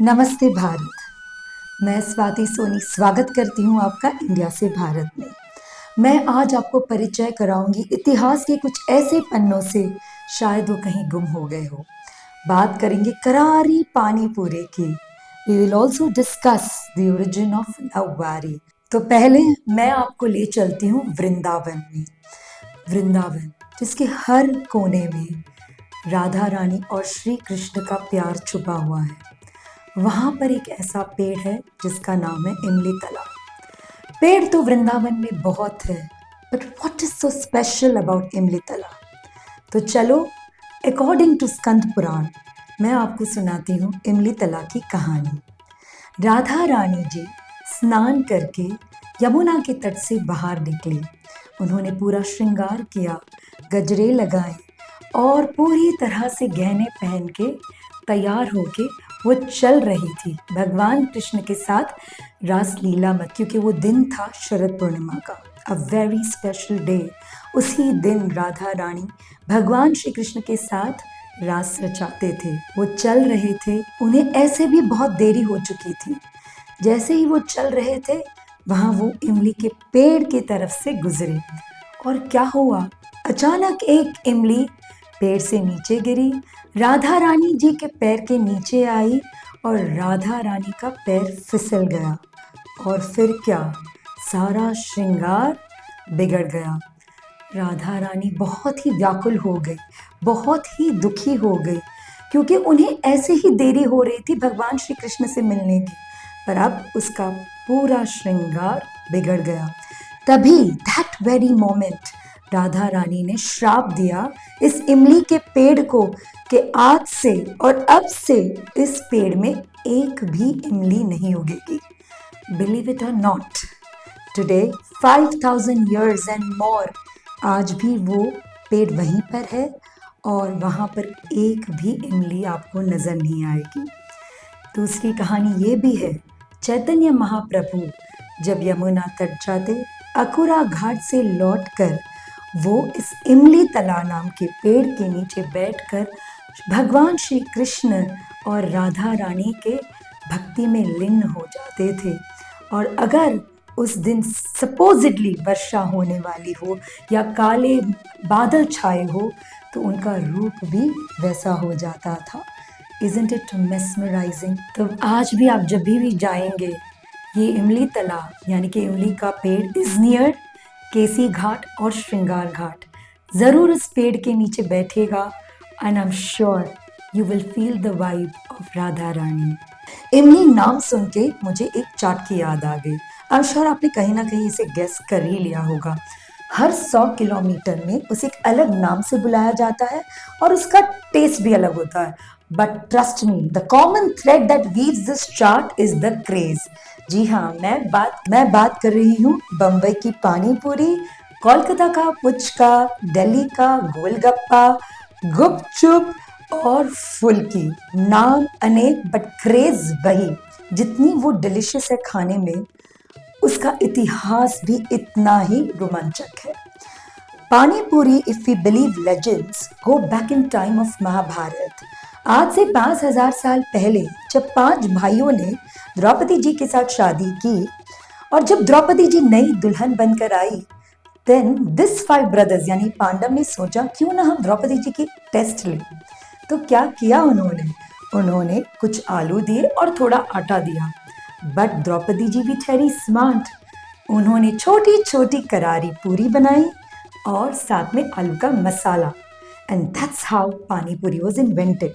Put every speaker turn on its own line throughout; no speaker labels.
नमस्ते भारत। मैं स्वाति सोनी स्वागत करती हूँ आपका इंडिया से भारत में। मैं आज आपको परिचय कराऊंगी इतिहास के कुछ ऐसे पन्नों से, शायद वो कहीं गुम हो गए हो। बात करेंगे करारी पानी पूरी की। We will also discuss the origin of nauvari. तो पहले मैं आपको ले चलती हूँ वृंदावन में। वृंदावन जिसके हर कोने में राधा रानी और श्री कृष्ण का प्यार छुपा हुआ है। वहां पर एक ऐसा पेड़ है जिसका नाम है इमली तला। पेड़ तो वृंदावन में बहुत है, but what is so special about इमली तला? तो चलो, अकॉर्डिंग टू स्कंद पुराण मैं आपको सुनाती हूँ इमली तला की कहानी। राधा रानी जी स्नान करके यमुना के तट से बाहर निकली। उन्होंने पूरा श्रृंगार किया, गजरे लगाए और पूरी तरह से गहने पहन के तैयार होके वो चल रही थी भगवान कृष्ण के साथ रास लीला में, क्योंकि वो दिन था शरद पूर्णिमा का, अ वेरी स्पेशल डे। उसी दिन राधा रानी भगवान श्री कृष्ण के साथ रास रचाते थे। वो चल रहे थे, उन्हें ऐसे भी बहुत देरी हो चुकी थी। जैसे ही वो चल रहे थे, वहां वो इमली के पेड़ की तरफ से गुजरे और क्या हुआ, अचानक एक इमली पेड़ से नीचे गिरी, राधा रानी जी के पैर के नीचे आई और राधा रानी का पैर फिसल गया। और फिर क्या, सारा श्रृंगार बिगड़ गया। राधा रानी बहुत ही व्याकुल हो गई, बहुत ही दुखी हो गई, क्योंकि उन्हें ऐसे ही देरी हो रही थी भगवान श्री कृष्ण से मिलने की, पर अब उसका पूरा श्रृंगार बिगड़ गया। तभी that very moment Radha Rani ने श्राप दिया इस इमली के पेड़ को कि आज से और अब से इस पेड़ में एक भी इमली नहीं उगेगी। बिलीव इट और not, today 5000 years and more आज भी वो पेड़ वहीं पर है और वहाँ पर एक भी इमली आपको नजर नहीं आएगी। दूसरी कहानी ये भी है, चैतन्य महाप्रभु जब यमुना तट जाते, अकुरा घाट से लौटकर वो इस इमली तला नाम के पेड़ के नीचे बैठकर भगवान श्री कृष्ण और राधा रानी के भक्ति में लीन हो जाते थे। और अगर उस दिन सपोजिडली वर्षा होने वाली हो या काले बादल छाए हो, तो उनका रूप भी वैसा हो जाता था। Isn't it mesmerizing? तो आज भी आप जब भी जाएंगे, ये इमली तला यानी कि इमली का पेड़ इज नियर केसी घाट और श्रृंगार घाट। जरूर इस पेड़ के नीचे बैठेगा and I am sure you will feel the vibe of Radha Rani. इमली नाम सुन के मुझे एक चाट की याद आ गई। आई एम श्योर आपने कहीं ना कहीं इसे गेस कर ही लिया होगा। हर 100 किलोमीटर में उसे एक अलग नाम से बुलाया जाता है और उसका टेस्ट भी अलग होता है। But trust me, the common thread that weaves this chart is the craze. जी हाँ, मैं बात कर रही हूँ बम्बई की पानी पूरी, कोलकाता का पुचका, दिल्ली का गोलगप्पा, गुपचुप और फुल्की। नाम अनेक बट क्रेज वही। जितनी वो डिलिशियस है खाने में, उसका इतिहास भी इतना ही रोमांचक है। Pani puri, if we believe legends, go back in time of Mahabharat. आज से 5000 साल पहले जब 5 भाइयों ने द्रौपदी जी के साथ शादी की और जब द्रौपदी जी नई दुल्हन बनकर आई, देन दिस 5 ब्रदर्स यानी पांडव ने सोचा क्यों ना हम द्रौपदी जी की टेस्ट लें। तो क्या किया उन्होंने कुछ आलू दिए और थोड़ा आटा दिया। बट द्रौपदी जी भी ठहरी स्मार्ट। उन्होंने छोटी छोटी करारी पूरी बनाई और साथ में आलू का मसाला, एंड दैट्स हाउ पानी पूरी वाज इन्वेंटेड।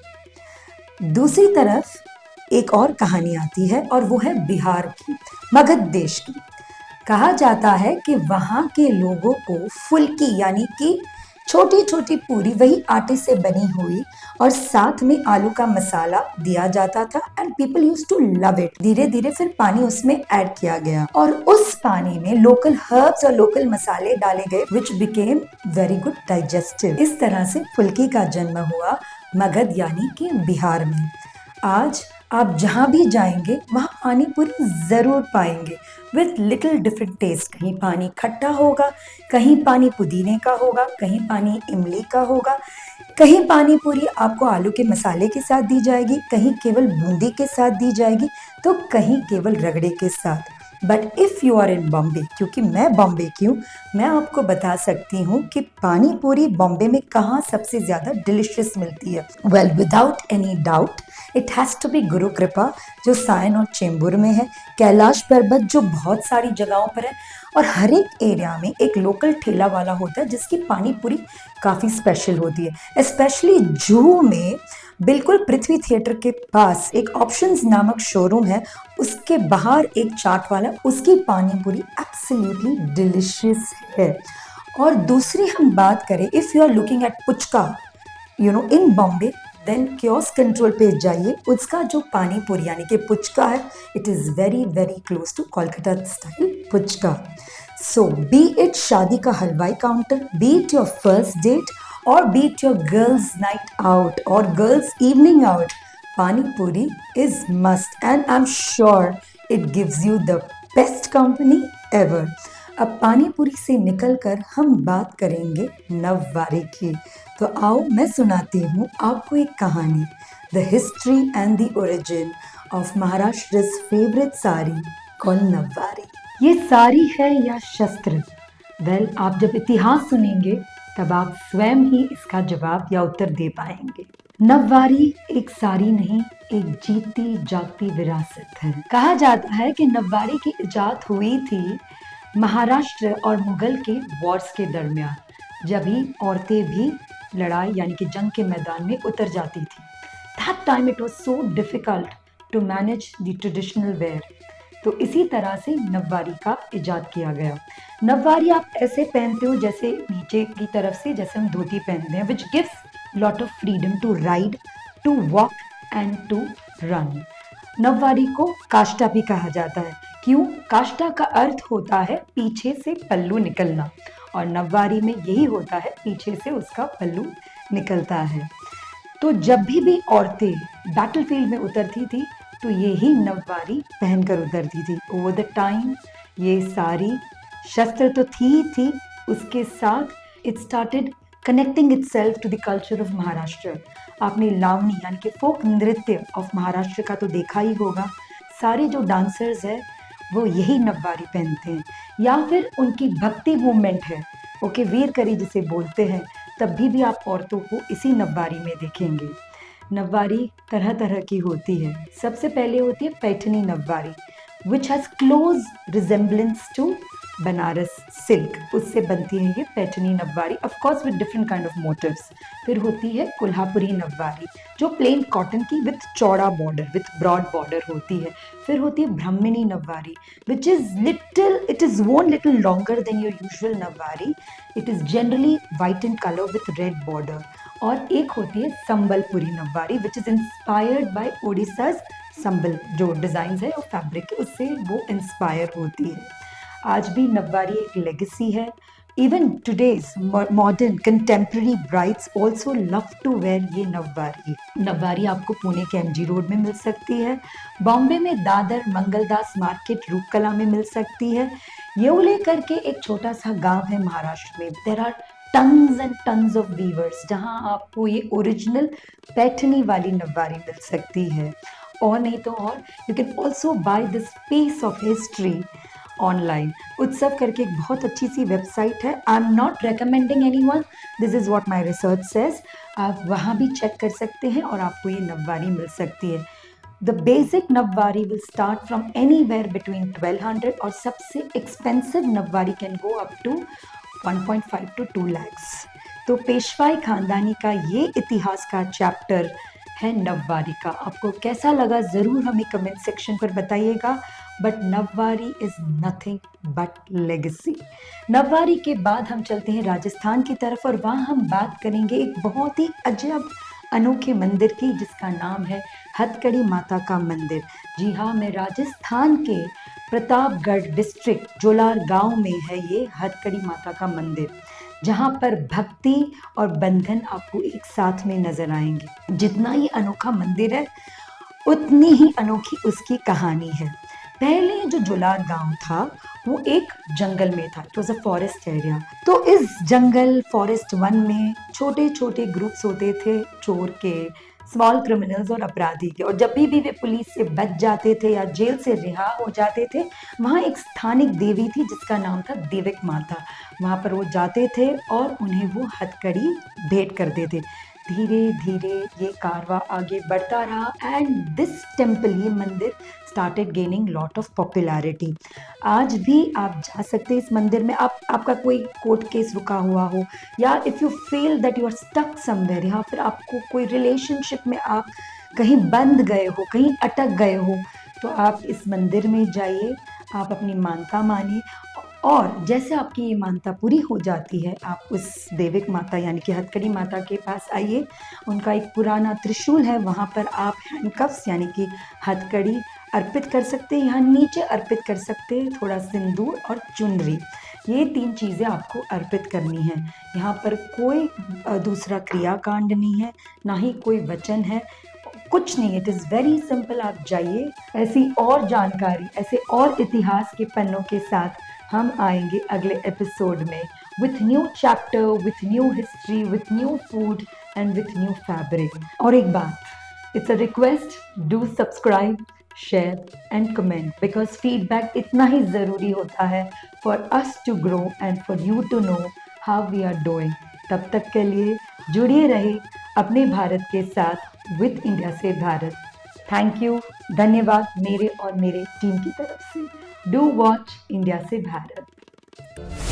दूसरी तरफ एक और कहानी आती है और वो है बिहार की, मगध देश की। कहा जाता है कि वहां के लोगों को फुल्की यानी कि छोटी छोटी पूरी, वही आटे से बनी हुई और साथ में आलू का मसाला दिया जाता था, and people used to love it. धीरे धीरे फिर पानी उसमें ऐड किया गया और उस पानी में लोकल हर्ब्स और लोकल मसाले डाले गए, which became very good digestive. इस तरह से फुल्की का जन्म हुआ मगध यानी कि बिहार में। आज आप जहाँ भी जाएंगे वहाँ पानी पूरी ज़रूर पाएंगे विथ लिटिल डिफरेंट टेस्ट। कहीं पानी खट्टा होगा, कहीं पानी पुदीने का होगा, कहीं पानी इमली का होगा, कहीं पानी पूरी आपको आलू के मसाले के साथ दी जाएगी, कहीं केवल बूंदी के साथ दी जाएगी, तो कहीं केवल रगड़े के साथ। But if you are in Bombay, क्योंकि मैं बॉम्बे की हूँ, मैं आपको बता सकती हूँ कि पानी पूरी बॉम्बे में कहाँ सबसे ज़्यादा डिलिशियस मिलती है। Well, without any doubt it has to be Guru Kripa, जो सायन और चेंबूर में है, कैलाश पर्वत जो बहुत सारी जगहों पर है, और हर एक एरिया में एक लोकल ठेला वाला होता है जिसकी पानी पूरी काफ़ी स्पेशल होती है। स्पेशली जुहू में बिल्कुल पृथ्वी थिएटर के पास एक ऑप्शंस नामक शोरूम है, उसके बाहर एक चाट वाला, उसकी पानी पूरी एब्सोल्युटली डिलिशियस है। और दूसरी हम बात करें, if you are looking at puchka in Bombay, then chaos control पे जाइए, उसका जो पानी पूरी यानी कि पुचका है, it is very very close to Kolkata style puchka. So be it शादी का हलवाई counter, be it your first date, और be it your girls night out और girls evening out, pani puri is must, and I'm sure it gives you the best company ever. अब पानी पूरी से निकलकर हम बात करेंगे नववारी की। तो आओ मैं सुनाती हूँ आपको एक कहानी, the history and the origin of Maharashtra's favourite sari called nauvari. ये साड़ी है या शस्त्र? वेल, आप जब इतिहास सुनेंगे तब आप स्वयं ही इसका जवाब या उत्तर दे पाएंगे। नववारी एक साड़ी नहीं, एक जीती जागती विरासत है। कहा जाता है कि नववारी की इजाद हुई थी महाराष्ट्र और मुगल के वॉर्स के दरमियान, जब ही औरतें भी लड़ाई यानी कि जंग के मैदान में उतर जाती थी। That time it was so difficult to manage the traditional wear, तो इसी तरह से नववारी का इजाद किया गया। नववारी आप ऐसे पहनते हो जैसे नीचे की तरफ से जैसे हम धोती पहनते हैं, which gives lot of freedom to ride, to walk and to run. Nauvari को काष्टा भी कहा जाता है। क्यों? काष्टा का अर्थ होता है पीछे से पल्लू निकलना, और नववारी में यही होता है, पीछे से उसका पल्लू निकलता है। तो जब भी औरतें बैटलफील्ड में उतरती थी तो ये ही नववारी पहनकर उतरती थी। ओवर द टाइम ये सारी शस्त्र तो थी, उसके साथ it started connecting itself to the culture of Maharashtra. आपने लावनी यानी कि फोक नृत्य ऑफ महाराष्ट्र का तो देखा ही होगा। सारे जो डांसर्स हैं वो यही नववारी पहनते हैं, या फिर उनकी भक्ति मूवमेंट है, ओके, वीरकरी जिसे बोलते हैं, तब भी आप औरतों को इसी नववारी में देखेंगे। नववारी तरह तरह की होती है। सबसे पहले होती है Paithani nauvari, which has close resemblance to Banaras silk, उससे बनती है ये Paithani nauvari, of course with different kind of motifs. फिर होती है कोल्हापुरी नववारी, जो प्लेन कॉटन की विथ चौड़ा बॉर्डर, विथ ब्रॉड बॉर्डर होती है। फिर होती है Brahmani nauvari, which is little, it is worn little longer than your usual nauvari, it is generally white in colour with red border. और एक होती है Sambalpuri nauvari, which is inspired by Odisha's Sambal, जो डिजाइन है और फैब्रिक है उससे वो इंस्पायर होती है। आज भी नववारी एक लेगेसी है। Even today's modern contemporary brides also love to wear ये नववारी। नववारी आपको पुणे के एमजी रोड में मिल सकती है, बॉम्बे में दादर मंगलदास मार्केट रूपकला में मिल सकती है। येवले करके एक छोटा सा गांव है महाराष्ट्र में, there are tons and tons of weavers, जहां आपको ये ओरिजिनल पैठनी वाली नववारी मिल सकती है। और नहीं तो और, you can also buy this piece of history online. Utsav करके एक बहुत अच्छी सी वेबसाइट है, I am not recommending anyone, this is what my research says. आप वहाँ भी चेक कर सकते हैं और आपको ये नववारी मिल सकती है। The basic nauvari will start from anywhere between 1200, और सबसे expensive nauvari can go up to 1.5 to 2 lakhs। तो पेशवाई खानदानी का ये इतिहास का चैप्टर है नववारी का। आपको कैसा लगा ज़रूर हमें कमेंट सेक्शन पर बताइएगा। But nauvari is nothing but legacy. Nauvari के बाद हम चलते हैं राजस्थान की तरफ, और वहाँ हम बात करेंगे एक बहुत ही अजब अनोखे मंदिर की, जिसका नाम है हथकड़ी माता का मंदिर। जी हाँ, मैं राजस्थान के प्रतापगढ़ डिस्ट्रिक्ट जोलार गांव में है ये हथकड़ी माता का मंदिर, जहाँ पर भक्ति और बंधन आपको एक साथ में नजर आएंगे। जितना ये अनोखा मंदिर है उतनी ही अनोखी उसकी कहानी है। पहले जो जुलाद गांव था वो एक जंगल में था, it was a forest area. तो इस जंगल फॉरेस्ट वन में छोटे छोटे ग्रुप्स होते थे चोर के, स्मॉल क्रिमिनल्स और अपराधी के, और जब भी वे पुलिस से बच जाते थे या जेल से रिहा हो जाते थे, वहाँ एक स्थानिक देवी थी जिसका नाम था देविक माता। वहाँ पर वो जाते थे और उन्हें वो हथकड़ी भेंट करते थे। धीरे धीरे ये कारवा आगे बढ़ता रहा एंड दिस टेम्पल, ये मंदिर started gaining lot of popularity. आज भी आप जा सकते हैं इस मंदिर में। आपका कोई कोर्ट केस रुका हुआ हो, या if you feel that you are stuck somewhere, या फिर आपको कोई रिलेशनशिप में आप कहीं बंद गए हो, कहीं अटक गए हो, तो आप इस मंदिर में जाइए, आप अपनी मानता मानिए, और जैसे आपकी ये मानता पूरी हो जाती है, आप उस देविक माता यानी कि हथकड़ी माता के पास आइए। उनका एक पुराना त्रिशूल है, वहाँ पर आप हैंडकफ्स यानी कि हथकड़ी अर्पित कर सकते हैं, यहाँ नीचे अर्पित कर सकते हैं थोड़ा सिंदूर और चुनरी। ये 3 चीज़ें आपको अर्पित करनी है। यहाँ पर कोई दूसरा क्रियाकांड नहीं है, ना ही कोई वचन है, कुछ नहीं, इट इज़ वेरी सिंपल। आप जाइए। ऐसी और जानकारी, ऐसे और इतिहास के पन्नों के साथ हम आएंगे अगले एपिसोड में, with new chapter, with new history, with new food and with new fabric. और एक बात, it's a request, do subscribe, share and comment, because feedback इतना ही ज़रूरी होता है for us to grow and for you to know how we are doing. तब तक के लिए जुड़िए रहे अपने भारत के साथ, विद इंडिया से भारत। थैंक यू, धन्यवाद मेरे और मेरे टीम की तरफ से। डू वॉच इंडिया से भारत।